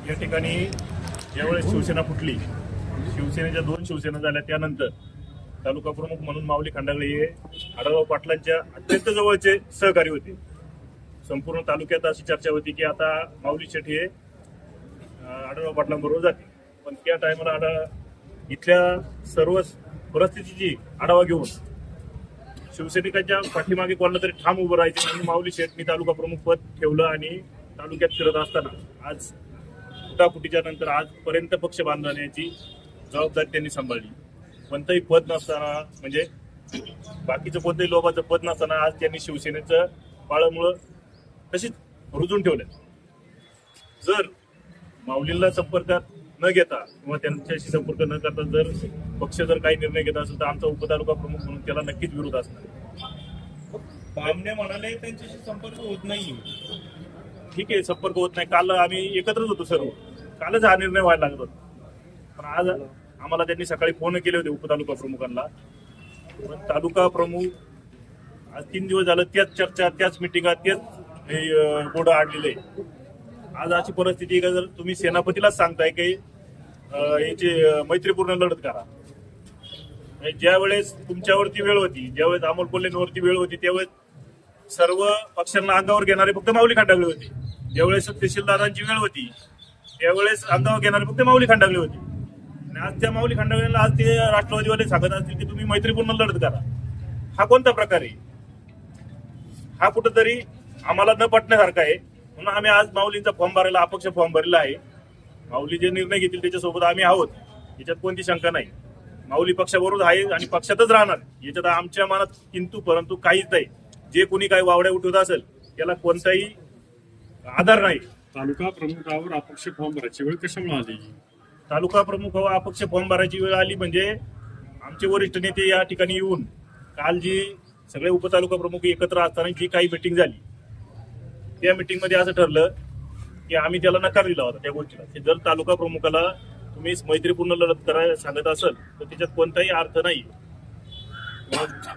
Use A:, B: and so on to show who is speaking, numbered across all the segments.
A: या ठिकाणी ज्यावेळेस शिवसेना फुटली, शिवसेनेच्या 2 शिवसेना झाल्या, त्यानंतर तालुका प्रमुख म्हणून माऊली खंडागळे हे आढळराव पाटलांच्या अत्यंत जवळचे सहकारी होते. संपूर्ण तालुक्यात अशी चर्चा होती की आता माऊली शेठ हे आढळराव पाटलांबरोबर जाते. पण त्या टायमाला इथल्या सर्व परिस्थितीची आढावा घेऊन शिवसैनिकांच्या पाठीमागे कोणाला तरी ठाम उभं राहायचे म्हणून माऊली शेठनी तालुका प्रमुख पद ठेवलं आणि तालुक्यात फिरत असताना आज फुटाफुटीच्या नंतर आजपर्यंत पक्ष बांधण्याची जबाबदारी त्यांनी सांभाळली. कोणतंही पद नसताना, म्हणजे बाकीचं कोणतंही लोकांचं पद नसताना आज त्यांनी शिवसेनेचं पाळमुळं तशीच रुजून ठेवलं. जर माऊलींना संपर्कात न घेता किंवा त्यांच्याशी संपर्क न करता जर पक्ष जर काही निर्णय घेत असेल तर आमचा उपतालुका प्रमुख म्हणून त्याला नक्कीच विरोध असणार.
B: बामणे म्हणाले त्यांच्याशी संपर्क होत नाही.
A: ठीक आहे, संपर्क होत नाही. काल आम्ही एकत्रच होतो सर्व, कालच हा निर्णय व्हायला लागत होता. पण आज आम्हाला त्यांनी सकाळी फोन केले होते उपतालुका प्रमुखांना. पण तालुका प्रमुख आज 3 दिवस झालं त्याच चर्चा, त्याच मिटिंगा, तेच बोर्ड आणलेले. आज अशी परिस्थिती का जर तुम्ही सेनापतीलाच सांगताय की याची मैत्रीपूर्ण लढत करा. ज्या वेळेस तुमच्यावरती वेळ होती, ज्यावेळेस अमोल कोल्हेंवरती वेळ होती, त्यावेळेस सर्व पक्षांना अंगावर घेणारे फक्त माऊली खंडागळे होते. ज्यावेळेस तहसीलदारांची वेळ होती त्यावेळेस अंगावर घेणारे फक्त माऊली खंडागळे होते. आणि आज त्या माऊली खंडागळेला आज ते राष्ट्रवादीवाले सांगत असतील की तुम्ही मैत्रीपूर्ण लढत करा. हा कोणता प्रकार आहे? हा कुठंतरी आम्हाला न पटण्यासारखा आहे. म्हणून आम्ही आज माऊलींचा फॉर्म भरायला, अपक्ष फॉर्म भरलेला आहे. माऊली जे निर्णय घेतील त्याच्यासोबत आम्ही आहोत, याच्यात कोणती शंका नाही. माऊली पक्षाबरोबर आहे आणि पक्षातच राहणार, याच्यात आमच्या मनात किंतु परंतु काहीच नाही. जे कोणी काही वावड्या उठवत असेल त्याला कोणताही आधार नाही.
C: तालुका प्रमुखावर अपक्ष फॉर्म भरायची वेळ कशामुळे आली?
A: तालुका प्रमुखावर अपक्ष फॉर्म भरायची वेळ आली म्हणजे आमचे वरिष्ठ नेते या ठिकाणी येऊन काल जी सगळे उपतालुका प्रमुख एकत्र असताना जी काही मिटिंग झाली, त्या मिटिंगमध्ये असं ठरलं की आम्ही त्याला नकार दिला होता त्या गोष्टीला. की जर तालुका प्रमुखाला तुम्ही मैत्रीपूर्ण लढत करायला सांगत असेल तर त्याच्यात कोणताही अर्थ नाही.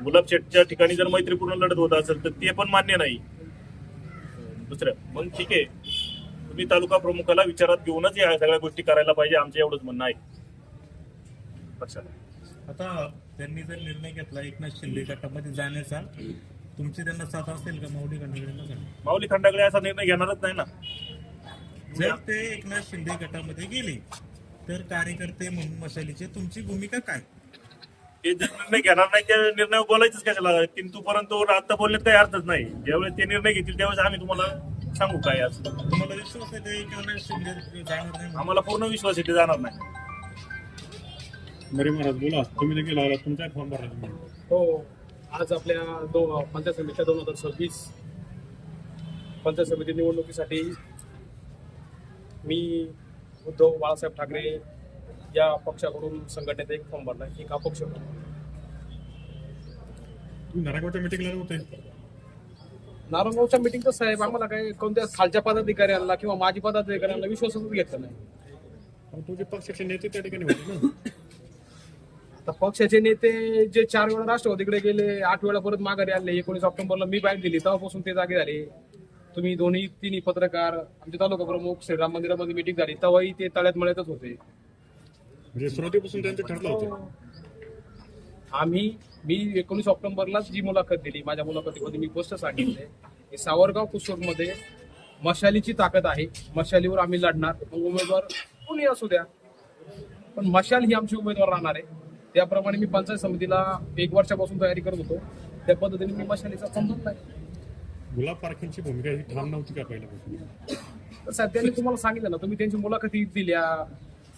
A: गुलाब शेठच्या ठिकाणी जर मैत्रीपूर्ण लढत होत असेल तर ते पण मान्य नाही. दुसरं मग ठीक आहे, तुम्ही तालुका प्रमुखाला विचारात घेऊनच या सगळ्या गोष्टी करायला पाहिजे, आमचं एवढंच म्हणणं आहे पक्षाला.
B: आता त्यांनी जर निर्णय घेतला एकनाथ शिंदे गटामध्ये जाण्याचा, तुमची त्यांना साथ असेल का माऊली खंडागळेंना?
A: माऊली खंडागळे असा निर्णय घेणारच नाही ना.
B: जर ते एकनाथ शिंदे गटामध्ये गेले तर कार्यकर्ते म्हणून मशालीचे तुमची भूमिका काय?
A: ते जर निर्णय घेणार नाही त्या निर्णय बोलायचंच कशाला? किंतु परंतु आता बोलण्यात काही अर्थच नाही. ज्यावेळेस ते निर्णय घेतील त्यावेळेस आम्ही तुम्हाला सांगू काय असं.
B: तुम्हाला विश्वास आहे ते एकनाथ शिंदे जाणार नाही?
A: आम्हाला पूर्ण विश्वास आहे ते जाणार नाही.
C: बरे महाराज बोला, तुम्ही देखील लावला, तुमचा फॉर्म भरला तुम्ही?
D: हो, आज आपल्या पंचायत समितीच्या 2026 पंचायत समिती निवडणुकीसाठी मी उद्धव बाळासाहेब ठाकरे या पक्षाकडून संघटनेत एक फॉर्म भरला, एक अपक्ष फॉर्म.
C: तुम्ही नारायणगावच्या मिटिंगला होते?
D: नारायणगावच्या मिटिंगचं साहेब आम्हाला काही कोणत्या खालच्या पदाधिकाऱ्यांना किंवा माजी पदाधिकाऱ्यांना विश्वासच घेतला नाही.
C: तुमचे पक्षाचे नेते त्या ठिकाणी होते ना?
D: तर पक्षाचे नेते जे 4 वेळा राष्ट्रवादीकडे गेले, 8 वेळा परत माघारी आले. 19 ऑक्टोबरला मी बाईट दिली, तेव्हापासून ते जागे झाले. तुम्ही तिन्ही पत्रकार, आमचे तालुका प्रमुख, श्रीराम मंदिरामध्ये मिटिंग झाली तेव्हाही ते तळ्यात मळ्यातच होते.
C: म्हणजे सुरुवातीपासून त्यांचं ठरलं होतं.
D: मी 19 ऑक्टोबरलाच जी मुलाखत दिली, माझ्या मुलाखतीमध्ये मी स्पष्ट सांगितले की सावरगाव कुसोडमध्ये मशालीची ताकद आहे, मशालीवर आम्ही लढणार. मग उमेदवार कोणी असू द्या, पण मशाल ही आमची उमेदवार राहणार आहे. त्याप्रमाणे मी पंचायत समितीला 1 वर्षापासून तयारी करत होतो. त्या पद्धतीने मी मशालीचा संबंध नाही.
C: गुलाब पारखेंची भूमिका ही ठाम नव्हती का पहिल्यापासून?
D: तर साहेब त्यांनी तुम्हाला सांगितलं ना, तुम्ही त्यांची मुलाखती दिल्या,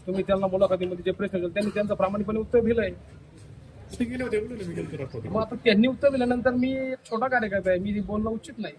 D: तुम्ही त्यांना मुलाखतीमध्ये जे प्रश्न केले त्यांनी त्यांचं प्रामाणिकपणे उत्तर दिलंय.
C: ते गेले होते, बोलले मी गेलो राष्ट्रवादी.
D: मग आता त्यांनी उत्तर दिल्यानंतर मी एक छोटा कार्यकर्ता आहे, मी बोलणं उचित नाही.